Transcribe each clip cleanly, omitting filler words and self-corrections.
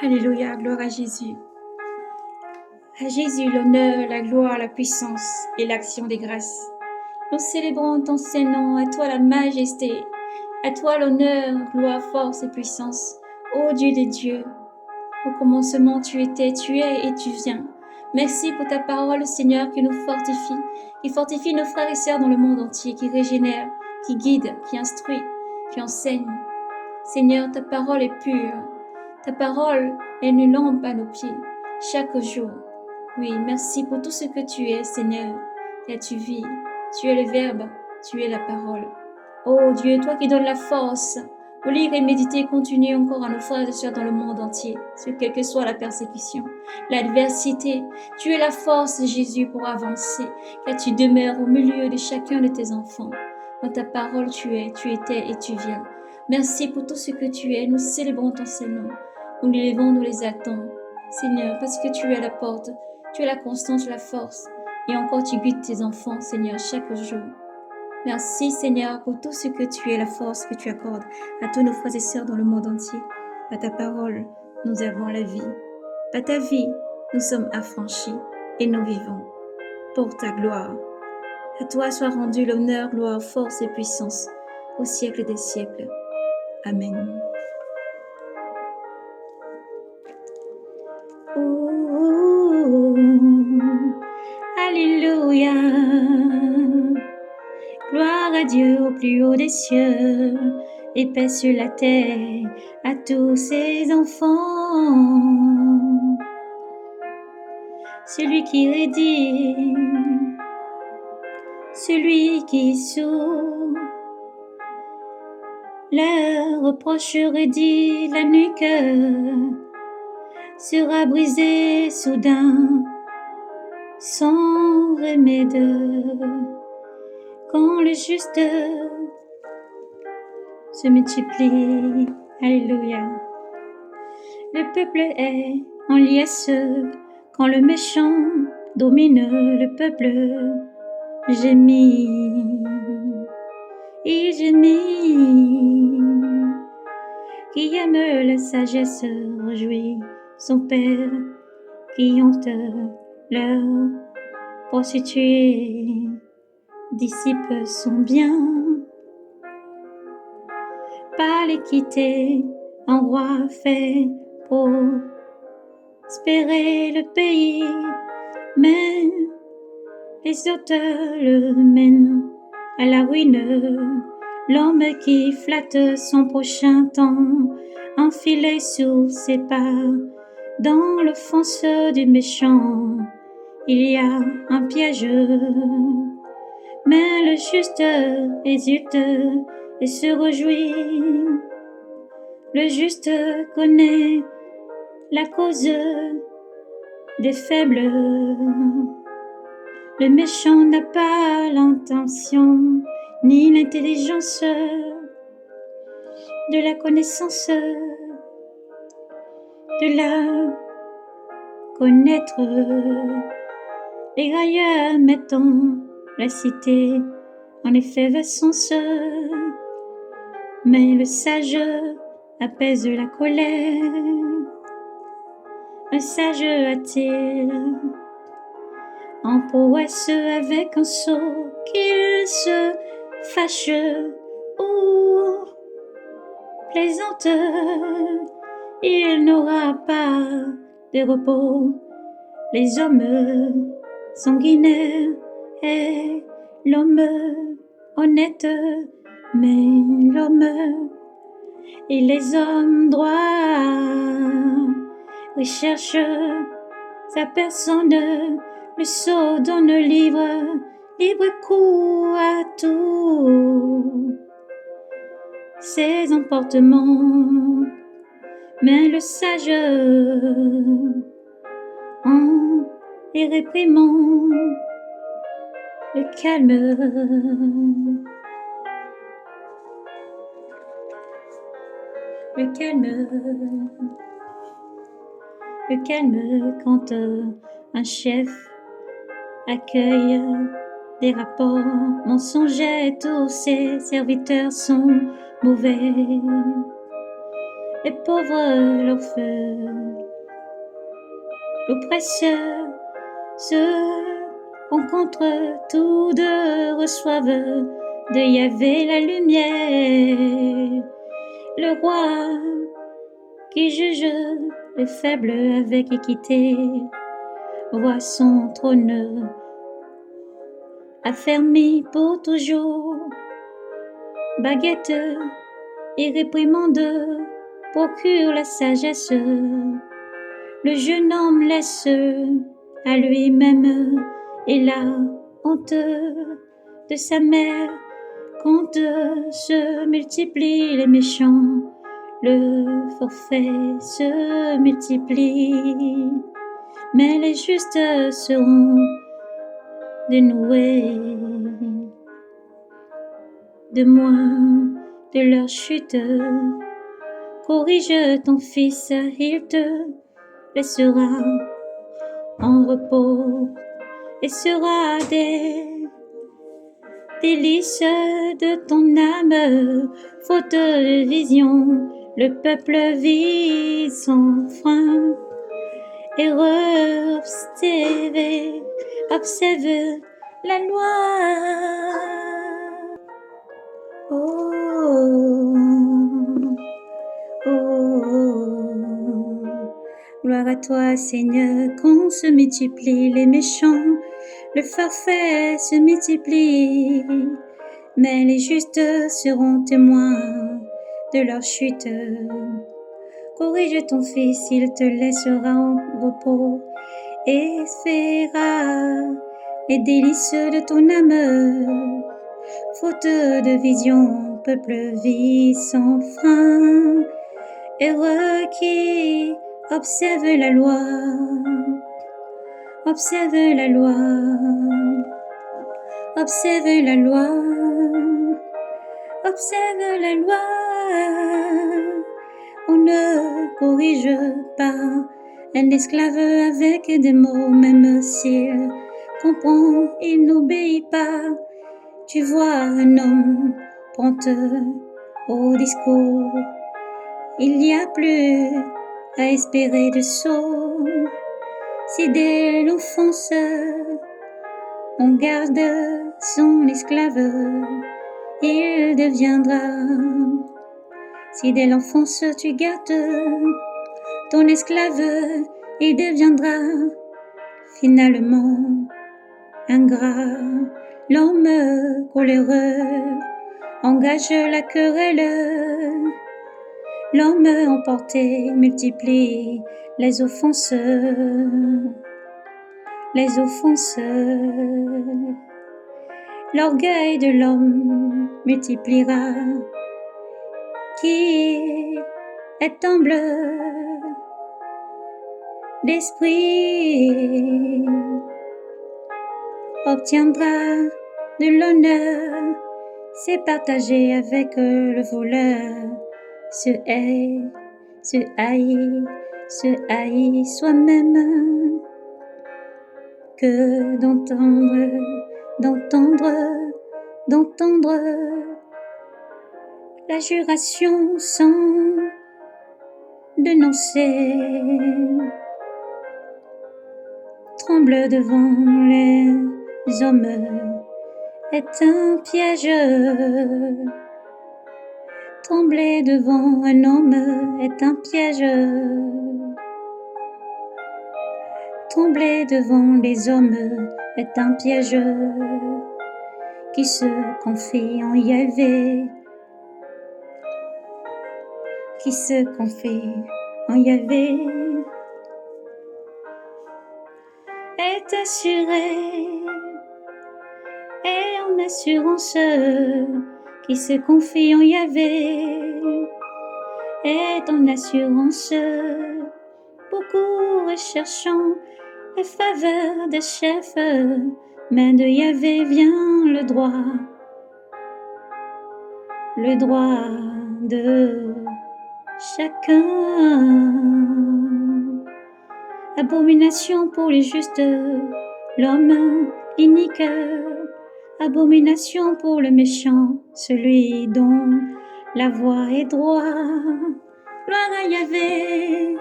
Alléluia, gloire à Jésus. À Jésus l'honneur, la gloire, la puissance et l'action des grâces. Nous célébrons ton Saint-Nom, à toi la majesté, à toi l'honneur, gloire, force et puissance. Ô Dieu des dieux, au commencement tu étais, tu es et tu viens. Merci pour ta parole, Seigneur, qui nous fortifie, qui fortifie nos frères et sœurs dans le monde entier, qui régénère, qui guide, qui instruit, qui enseigne. Seigneur, ta parole est pure, ta parole est une lampe à nos pieds, chaque jour. Oui, merci pour tout ce que tu es, Seigneur, et tu vis, tu es le Verbe, tu es la parole. Oh Dieu, toi qui donnes la force pour lire et méditer, continue encore à nos frères et sœurs dans le monde entier, sur quelle que soit la persécution, l'adversité. Tu es la force, Jésus, pour avancer, car tu demeures au milieu de chacun de tes enfants. Dans ta parole, tu es, tu étais et tu viens. Merci pour tout ce que tu es. Nous célébrons ton Saint-Nom. Nous l'élevons, nous les attendons. Seigneur, parce que tu es la porte, tu es la constance, la force. Et encore tu guides tes enfants, Seigneur, chaque jour. Merci, Seigneur, pour tout ce que tu es, la force que tu accordes à tous nos frères et sœurs dans le monde entier. Par ta parole, nous avons la vie. Par ta vie, nous sommes affranchis et nous vivons. Pour ta gloire. À toi soit rendu l'honneur, gloire, force et puissance au siècle des siècles. Amen. Ouh, alléluia. Gloire à Dieu au plus haut des cieux, et paix sur la terre à tous ses enfants. Celui qui rédime, celui qui sourd, leur reproche redit la nuque, sera brisé soudain, sans remède. Quand le juste se multiplie, alléluia. Le peuple est en liesse, quand le méchant domine le peuple, gémit, il gémit. Qui aime la sagesse réjouit son père, qui honte leur prostituée, dissipe son bien. Par l'équité, un roi fait prospérer le pays, mais les auteurs le mènent à la ruine. L'homme qui flatte son prochain tend enfilé sous ses pas. Dans l'offense du méchant, il y a un piège. Mais le juste hésilte et se réjouit. Le juste connaît la cause des faibles. Le méchant n'a pas l'intention ni l'intelligence de la connaissance, de la connaître. Les railleurs mettant la cité en effervescence, mais le sage apaise la colère. Un sage attire en prouesse avec un sot, qu'il se fâche ou plaisante, il n'aura pas de repos. Les hommes sanguinaires et l'homme honnête, mais l'homme et les hommes droits recherchent sa personne. Le sot donne libre cours à tout ses emportements, mais le sage en les réprimant le calme. Le calme quand un chef accueille des rapports mensongers, tous ses serviteurs sont mauvais. les pauvres l'orphelin. L'oppresseur se rencontre, tous deux reçoivent de Yahvé la lumière. Le roi qui juge les faibles avec équité voit son trône affermi pour toujours. Baguette et réprimande procure la sagesse. Le jeune homme laisse à lui-même et la honte de sa mère. Quand se multiplient les méchants, le forfait se multiplie. Mais les justes seront dénoués de moins de leur chute. Corrige ton fils, il te laissera en repos et sera des délices de ton âme. Faute de vision, le peuple vit sans frein. Erreur observe la loi. Gloire à toi, Seigneur, quand se multiplient les méchants, le forfait se multiplie, mais les justes seront témoins de leur chute. Corrige ton fils, il te laissera en repos et fera les délices de ton âme. Faute de vision, peuple vit sans frein. Heureux qui observe la loi, observe la loi, observe la loi, observe la loi. On ne corrige pas un esclave avec des mots, même s'il comprend, il n'obéit pas. Tu vois un homme prompt au discours, il n'y a plus à espérer de saut. Si dès l'enfance on garde son esclave, il deviendra. Si dès l'enfance tu gardes ton esclave, il deviendra finalement ingrat. L'homme coléreux engage la querelle. L'homme emporté multiplie les offenses. Les offenses. L'orgueil de l'homme multipliera. Qui est humble d'esprit obtiendra de l'honneur, c'est partagé avec le voleur. Se haït soi-même que d'entendre la juration sans dénoncer. Tremble devant les hommes est un piège. Trembler devant un homme est un piège. Trembler devant les hommes est un piège. Qui se confie en Yahvé, qui se confie en Yahvé est assuré et en assurance. Qui se confie en Yahvé est en assurance. Beaucoup recherchant les faveurs des chefs, mais de Yahvé vient le droit de chacun. Abomination pour les justes, l'homme inique. Abomination pour le méchant, celui dont la voie est droite. Gloire à Yahvé,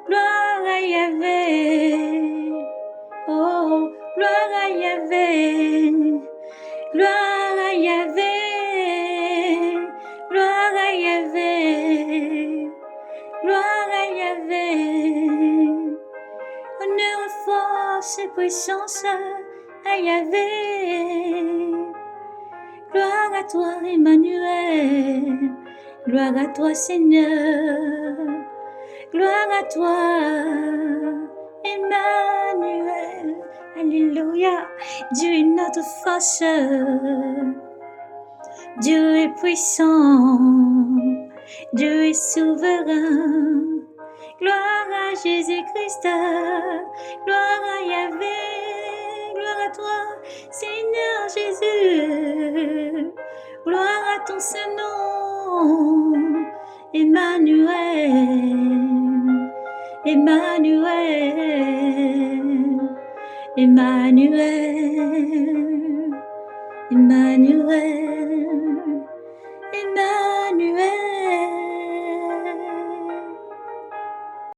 gloire à Yahvé. Oh, gloire à Yahvé, gloire à Yahvé, gloire à Yahvé, gloire à Yahvé. Honneur, force et puissance à Yahvé. Gloire à toi, Emmanuel. Gloire à toi, Seigneur. Gloire à toi, Emmanuel. Alléluia. Dieu est notre force. Dieu est puissant. Dieu est souverain. Gloire à Jésus-Christ. Gloire à Yahvé. Gloire à toi, Seigneur Jésus. Gloire à ton Saint-Nom. Emmanuel. Emmanuel. Emmanuel. Emmanuel.